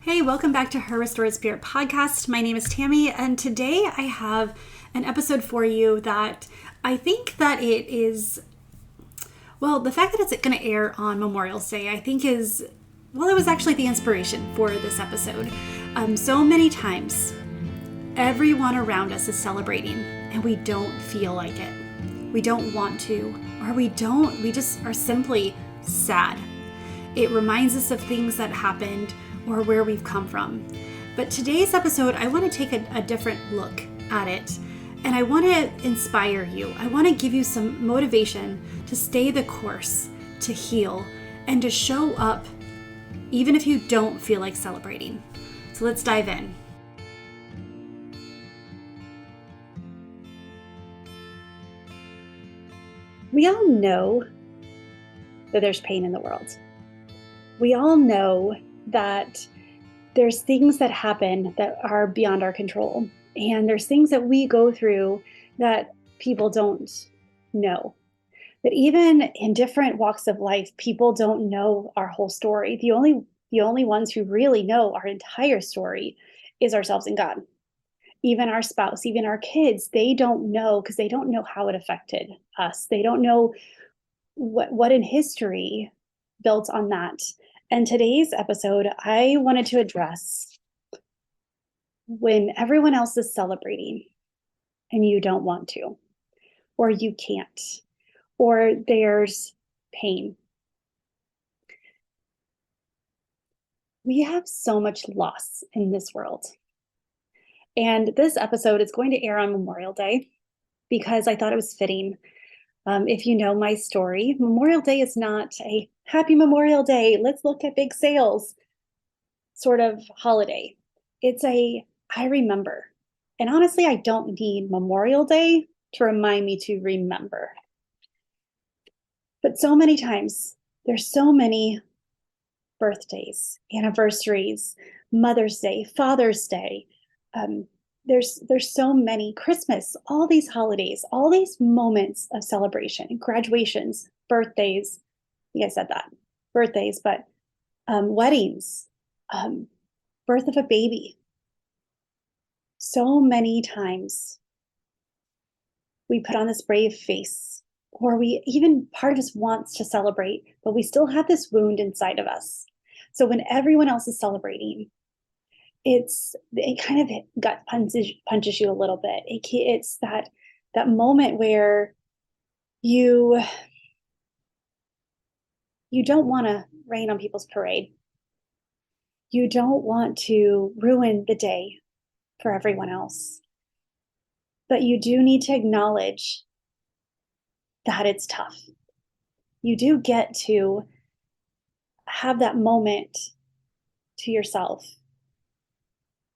Hey, welcome back to Her Restored Spirit podcast. My name is Tammy, and today I have an episode for you that I think that it is, the fact that it's going to air on Memorial Day, I think it was actually the inspiration for this episode. So many times, everyone around us is celebrating, and we don't feel like it. We don't want to, or we just are simply sad. It reminds us of things that happened or where we've come from. But today's episode, I want to take a different look at it. And I want to inspire you. I want to give you some motivation to stay the course, to heal, and to show up even if you don't feel like celebrating. So let's dive in. We all know that there's pain in the world. We all know that there's things that happen that are beyond our control. And there's things that we go through that people don't know. That even in different walks of life, people don't know our whole story. The only ones who really know our entire story is ourselves and God. Even our spouse, even our kids, they don't know because they don't know how it affected us. They don't know what in history built on that. And today's episode, I wanted to address when everyone else is celebrating and you don't want to, or you can't, or there's pain. We have so much loss in this world. And this episode is going to air on Memorial Day because I thought it was fitting. If you know my story, Memorial Day is not a happy Memorial Day, let's look at big sales sort of holiday. It's I remember. And honestly, I don't need Memorial Day to remind me to remember. But so many times, there's so many birthdays, anniversaries, Mother's Day, Father's Day. There's so many, Christmas, all these holidays, all these moments of celebration, graduations, birthdays. I think I said that, birthdays, but weddings, birth of a baby. So many times we put on this brave face, or part of us wants to celebrate, but we still have this wound inside of us. So when everyone else is celebrating, it kind of gut punches you a little bit. It's that moment where you don't want to rain on people's parade. You don't want to ruin the day for everyone else. But you do need to acknowledge that it's tough. You do get to have that moment to yourself.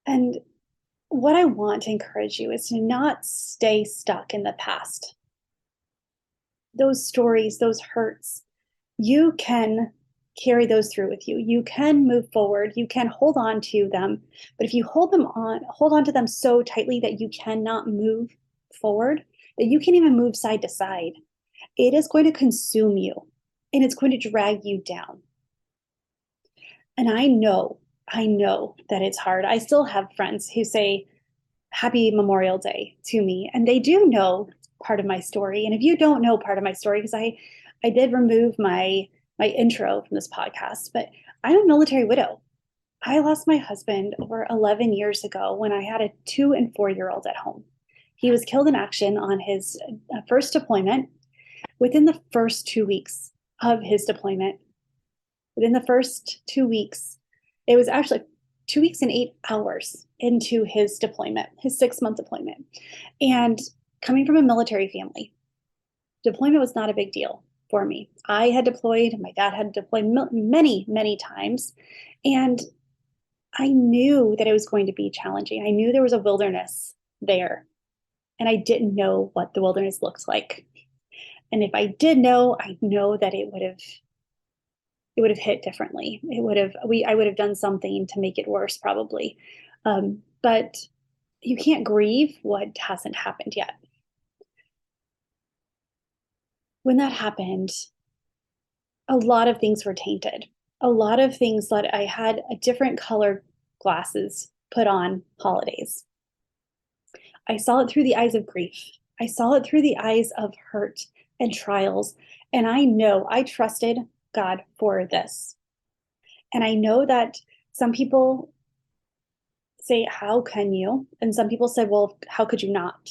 And what I want to encourage you is to not stay stuck in the past. Those stories, those hurts, you can carry those through with you. You can move forward. You can hold on to them. But if you hold on to them so tightly that you cannot move forward, that you can't even move side to side, it is going to consume you and it's going to drag you down. And I know that it's hard. I still have friends who say Happy Memorial Day to me, and they do know part of my story. And if you don't know part of my story, because I did remove my intro from this podcast, but I'm a military widow. I lost my husband over 11 years ago when I had a 2 and 4-year-old at home. He was killed in action on his first deployment. Within the first 2 weeks of his deployment, within the first 2 weeks, it was actually 2 weeks and 8 hours into his deployment, his 6-month deployment. And coming from a military family, deployment was not a big deal for me. I had deployed, my dad had deployed many, many times. And I knew that it was going to be challenging. I knew there was a wilderness there. And I didn't know what the wilderness looked like. And if I did know, I know that it would have hit differently. I would have done something to make it worse, probably. But you can't grieve what hasn't happened yet. When that happened, a lot of things were tainted. A lot of things that I had a different color glasses put on holidays. I saw it through the eyes of grief. I saw it through the eyes of hurt and trials. And I know I trusted God for this. And I know that some people say, how can you? And some people said, well, how could you not?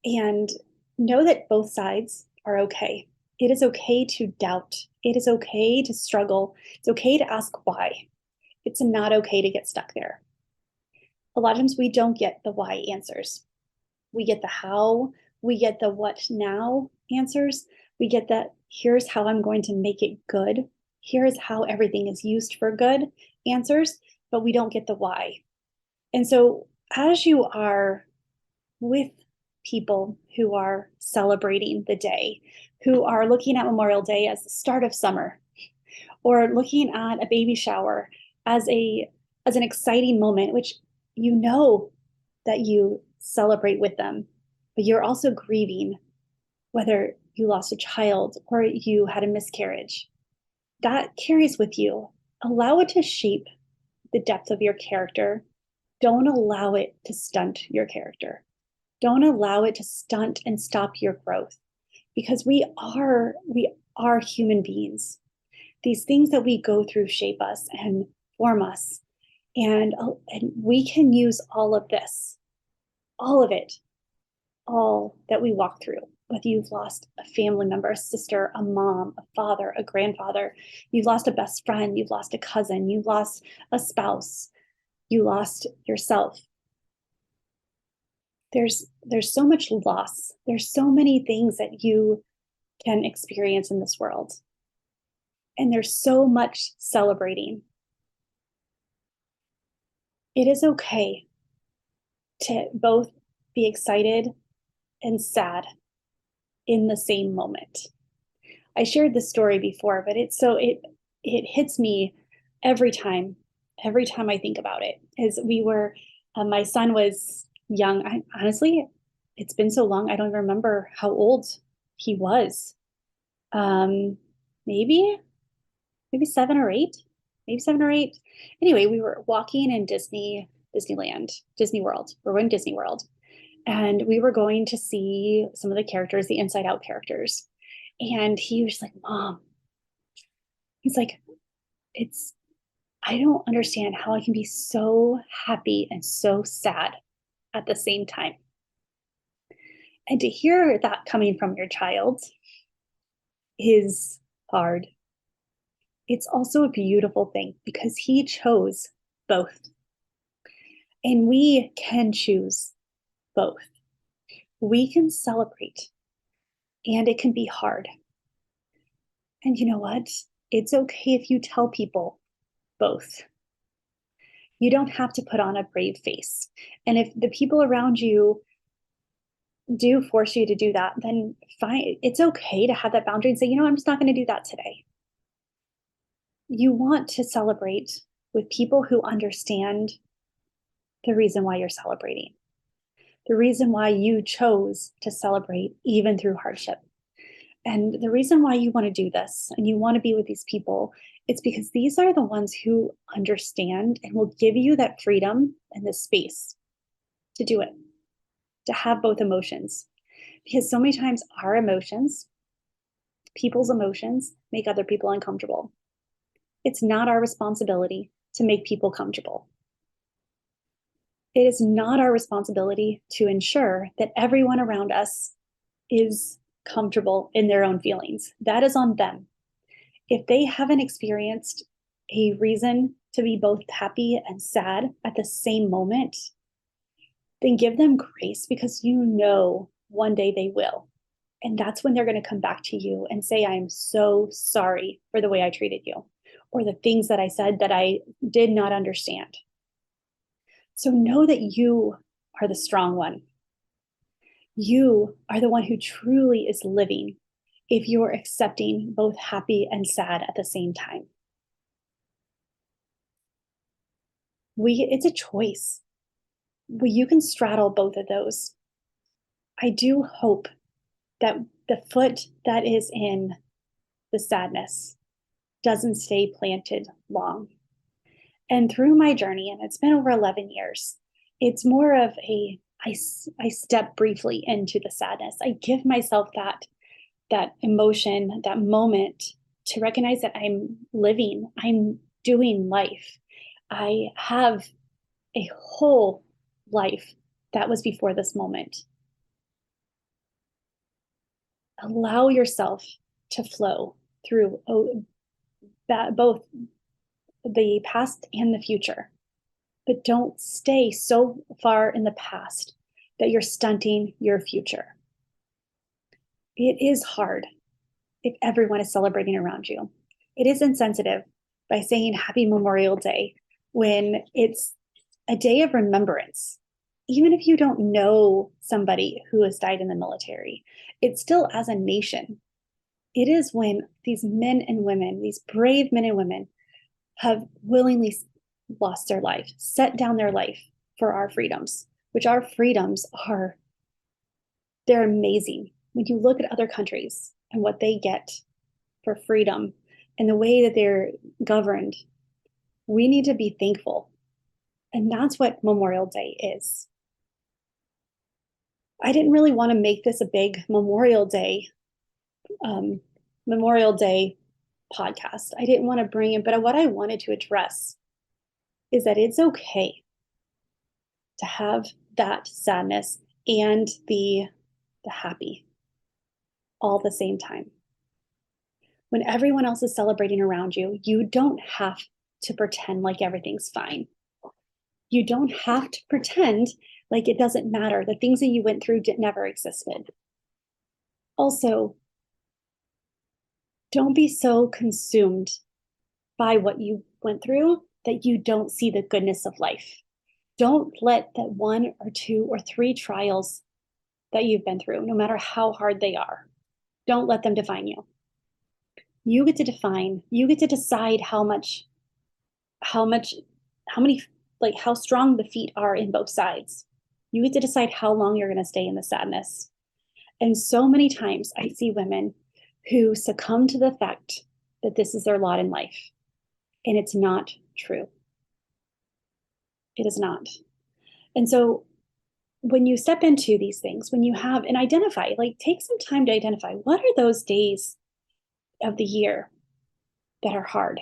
And know that both sides are okay. It is okay to doubt. It is okay to struggle. It's okay to ask why. It's not okay to get stuck there. A lot of times we don't get the why answers. We get the how, we get the what now answers. We get that here's how I'm going to make it good. Here's how everything is used for good answers, but we don't get the why. And so as you are with people who are celebrating the day, who are looking at Memorial Day as the start of summer, or looking at a baby shower as an exciting moment, which you know that you celebrate with them, but you're also grieving whether you lost a child or you had a miscarriage. That carries with you. Allow it to shape the depth of your character. Don't allow it to stunt your character. Don't allow it to stunt and stop your growth, because we are human beings. These things that we go through shape us and form us. And we can use all of this, all of it, all that we walk through. Whether you've lost a family member, a sister, a mom, a father, a grandfather, you've lost a best friend, you've lost a cousin, you've lost a spouse, you lost yourself. There's so much loss. There's so many things that you can experience in this world. And there's so much celebrating. It is okay to both be excited and sad in the same moment. I shared this story before, but it hits me every time I think about it. As we were, my son was young. Honestly, it's been so long, I don't even remember how old he was. Um, maybe 7 or 8, maybe 7 or 8. Anyway, we were walking in Disneyland, Disney World. We're in Disney World. And we were going to see some of the characters, the Inside Out characters. And he was like, Mom, he's like, I don't understand how I can be so happy and so sad at the same time. And to hear that coming from your child is hard. It's also a beautiful thing because he chose both. And we can choose both. We can celebrate, and it can be hard. And you know what? It's okay if you tell people both. You don't have to put on a brave face. And if the people around you do force you to do that, then fine. It's okay to have that boundary and say, you know, I'm just not going to do that today. You want to celebrate with people who understand the reason why you're celebrating, the reason why you chose to celebrate even through hardship. And the reason why you want to do this and you want to be with these people, it's because these are the ones who understand and will give you that freedom and the space to do it, to have both emotions. Because so many times our emotions, people's emotions, make other people uncomfortable. It's not our responsibility to make people comfortable. It is not our responsibility to ensure that everyone around us is comfortable in their own feelings. That is on them. If they haven't experienced a reason to be both happy and sad at the same moment, then give them grace, because you know one day they will. And that's when they're going to come back to you and say, I'm so sorry for the way I treated you, or the things that I said that I did not understand. So know that you are the strong one. You are the one who truly is living if you're accepting both happy and sad at the same time. It's a choice. You can straddle both of those. I do hope that the foot that is in the sadness doesn't stay planted long. And through my journey, and it's been over 11 years, it's more of I step briefly into the sadness. I give myself that emotion, that moment to recognize that I'm living, I'm doing life. I have a whole life that was before this moment. Allow yourself to flow through that, both the past and the future, but don't stay so far in the past that you're stunting your future. It is hard if everyone is celebrating around you. It is insensitive by saying Happy Memorial Day when it's a day of remembrance. Even if you don't know somebody who has died in the military, it's still, as a nation, it is when these men and women, these brave men and women, have willingly lost their life, set down their life for our freedoms, which our freedoms are, they're amazing. When you look at other countries and what they get for freedom and the way that they're governed, we need to be thankful. And that's what Memorial Day is. I didn't really want to make this a big um, Memorial Day podcast. I didn't want to bring in, but what I wanted to address is that it's okay to have that sadness and the happy all at the same time. When everyone else is celebrating around you, you don't have to pretend like everything's fine. You don't have to pretend like it doesn't matter. The things that you went through never existed. Also, don't be so consumed by what you went through that you don't see the goodness of life. Don't let that one or two or three trials that you've been through, no matter how hard they are, don't let them define you. You get to decide how many, like how strong the feet are in both sides. You get to decide how long you're going to stay in the sadness. And so many times I see women who succumb to the fact that this is their lot in life. And it's not true. It is not. And so when you step into these things, when you have and identify, like take some time to identify what are those days of the year that are hard?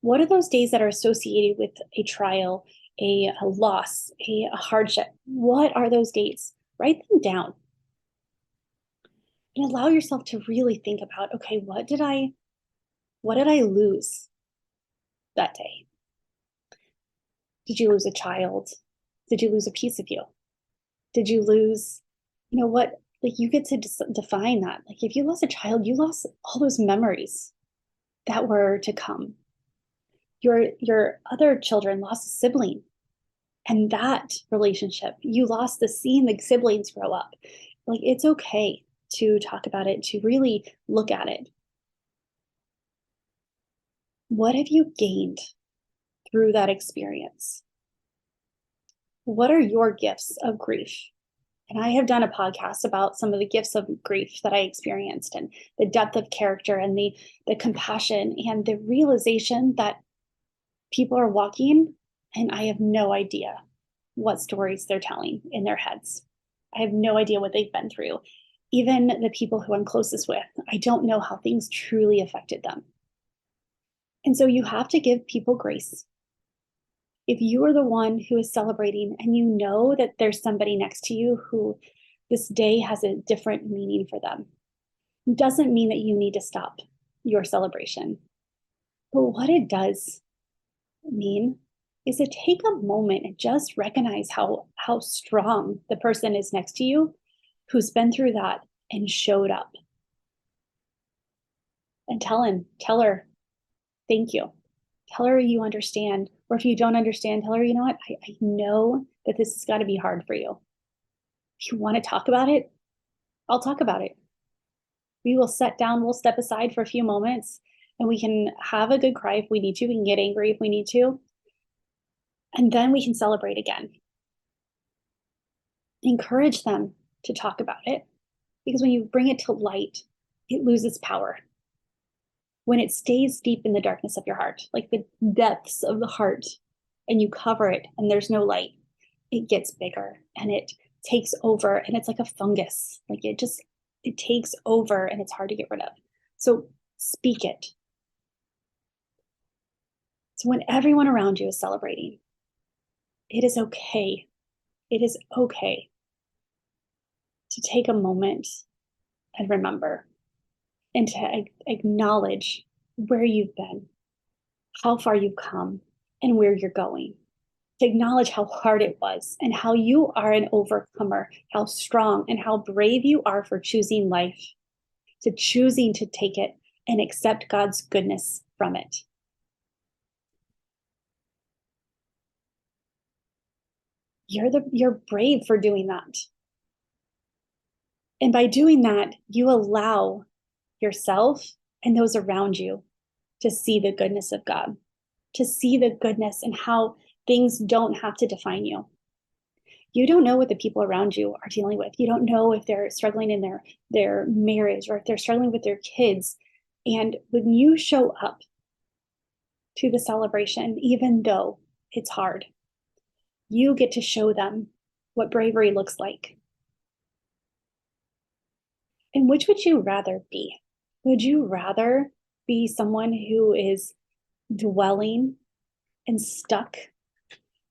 What are those days that are associated with a trial, a loss, a hardship? What are those days? Write them down and allow yourself to really think about, okay, what did I lose that day? Did you lose a child? Did you lose a piece of you? Did you lose, what? Like you get to define that. Like if you lost a child, you lost all those memories that were to come. Your other children lost a sibling, and that relationship, you lost the seeing the siblings grow up. Like it's okay to talk about it, to really look at it. What have you gained through that experience? What are your gifts of grief? And I have done a podcast about some of the gifts of grief that I experienced and the depth of character and the compassion and the realization that people are walking and I have no idea what stories they're telling in their heads. I have no idea what they've been through. Even the people who I'm closest with, I don't know how things truly affected them. And so you have to give people grace. If you are the one who is celebrating and you know that there's somebody next to you who this day has a different meaning for them, it doesn't mean that you need to stop your celebration. But what it does mean is to take a moment and just recognize how strong the person is next to you who's been through that and showed up. And tell her, thank you. Tell her you understand. Or if you don't understand, tell her, you know what? I know that this has got to be hard for you. If you want to talk about it, I'll talk about it. We will sit down, we'll step aside for a few moments and we can have a good cry if we need to. We can get angry if we need to. And then we can celebrate again. Encourage them to talk about it because when you bring it to light, it loses power. when it stays deep in the darkness of your heart, like the depths of the heart, and you cover it and there's no light, it gets bigger and it takes over, and it's like a fungus. Like it takes over and it's hard to get rid of. So speak it. So when everyone around you is celebrating, it is okay. It is okay to take a moment and remember and to acknowledge where you've been, how far you've come, and where you're going. To acknowledge how hard it was and how you are an overcomer, how strong and how brave you are for choosing life, to choosing to take it and accept God's goodness from it. You're brave for doing that. And by doing that, you allow yourself and those around you to see the goodness of God, to see the goodness and how things don't have to define you. You don't know what the people around you are dealing with. You don't know if they're struggling in their marriage or if they're struggling with their kids. And when you show up to the celebration, even though it's hard, you get to show them what bravery looks like. And which would you rather be? Would you rather be someone who is dwelling and stuck?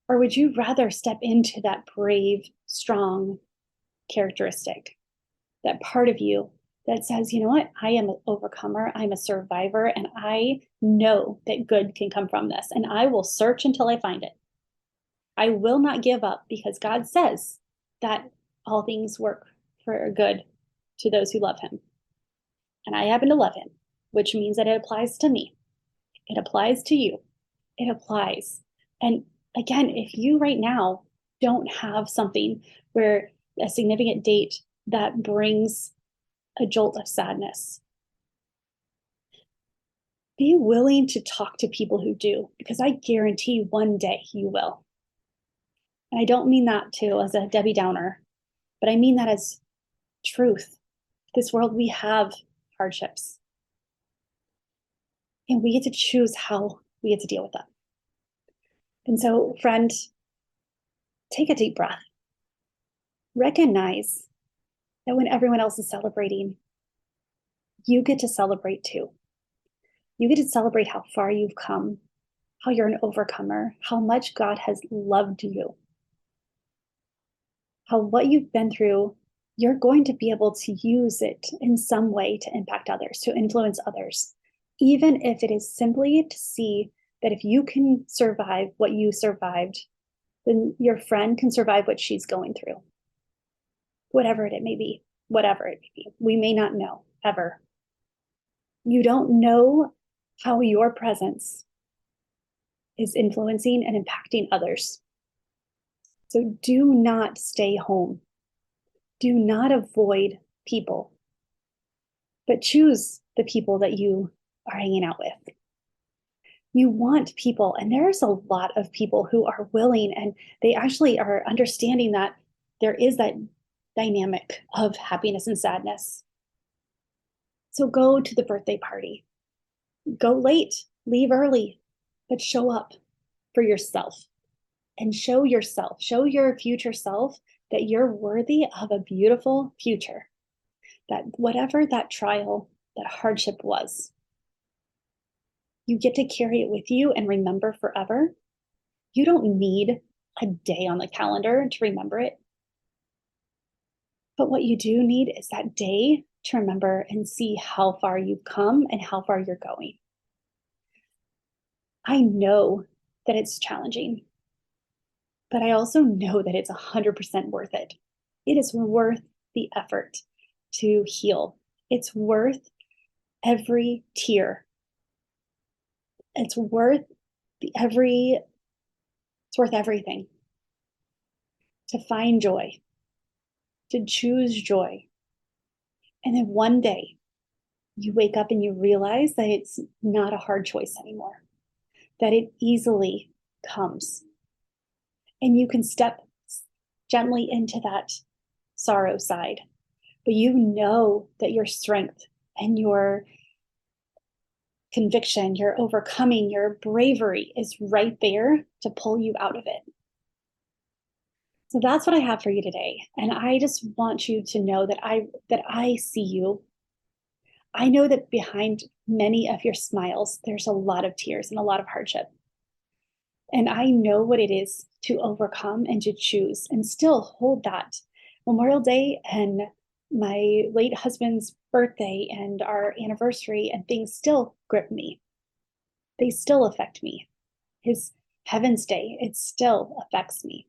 Or would you rather step into that brave, strong characteristic, that part of you that says, you know what, I am an overcomer, I'm a survivor, and I know that good can come from this, and I will search until I find it. I will not give up because God says that all things work for good to those who love him. And I happen to love him, which means that it applies to me. It applies to you. It applies. And again, if you right now don't have something where a significant date that brings a jolt of sadness, be willing to talk to people who do, because I guarantee one day you will. And I don't mean that too as a Debbie Downer, but I mean that as truth. This world, we have hardships. And we get to choose how we get to deal with them. And so, friend, take a deep breath. Recognize that when everyone else is celebrating, you get to celebrate too. You get to celebrate how far you've come, how you're an overcomer, how much God has loved you, how what you've been through, you're going to be able to use it in some way to impact others, to influence others, even if it is simply to see that if you can survive what you survived, then your friend can survive what she's going through. Whatever it may be, whatever it may be. We may not know ever. You don't know how your presence is influencing and impacting others. So do not stay home. Do not avoid people, but choose the people that you are hanging out with. You want people, and there's a lot of people who are willing, and they actually are understanding that there is that dynamic of happiness and sadness. So go to the birthday party. Go late, leave early, but show up for yourself and show yourself, show your future self that you're worthy of a beautiful future. That whatever that trial, that hardship was, you get to carry it with you and remember forever. You don't need a day on the calendar to remember it. But what you do need is that day to remember and see how far you've come and how far you're going. I know that it's challenging, but I also know that it's 100% worth it. It is worth the effort to heal. It's worth every tear. It's worth everything to find joy, to choose joy. And then one day you wake up and you realize that it's not a hard choice anymore, that it easily comes. And you can step gently into that sorrow side, but you know that your strength and your conviction, your overcoming, your bravery is right there to pull you out of it. So that's what I have for you today. And I just want you to know that I see you. I know that behind many of your smiles, there's a lot of tears and a lot of hardship. And I know what it is to overcome and to choose and still hold that. Memorial Day and my late husband's birthday and our anniversary and things still grip me. They still affect me. His Heaven's Day, it still affects me.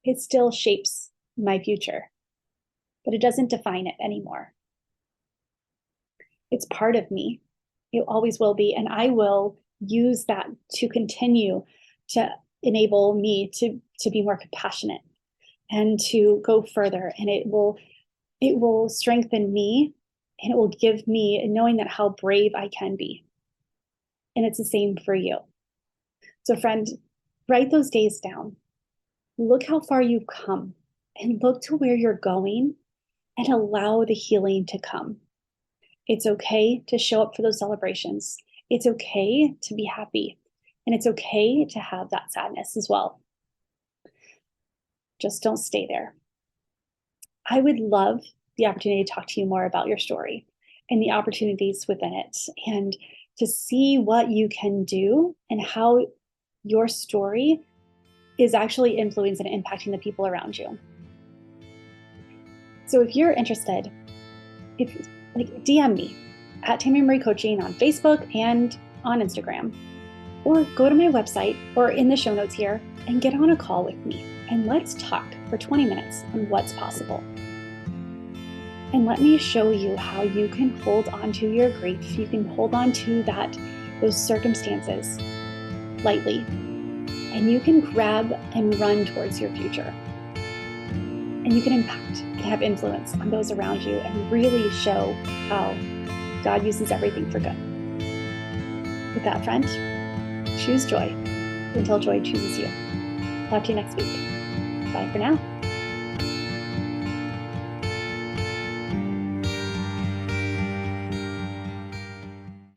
It still shapes my future, but it doesn't define it anymore. It's part of me. It always will be. And I will use that to continue to enable me to be more compassionate and to go further. And it will strengthen me, and it will give me knowing that how brave I can be. And it's the same for you. So friend, write those days down. Look how far you've come and look to where you're going and allow the healing to come. It's okay to show up for those celebrations. It's okay to be happy. And it's okay to have that sadness as well. Just don't stay there. I would love the opportunity to talk to you more about your story and the opportunities within it, and to see what you can do and how your story is actually influencing and impacting the people around you. So if you're interested, DM me at Tammy Marie Coaching on Facebook and on Instagram, or go to my website or in the show notes here and get on a call with me and let's talk for 20 minutes on what's possible. And let me show you how you can hold on to your grief. You can hold on to those circumstances lightly, and you can grab and run towards your future. And you can impact and have influence on those around you and really show how God uses everything for good. With that, friend, choose joy until joy chooses you. Talk to you next week. Bye for now.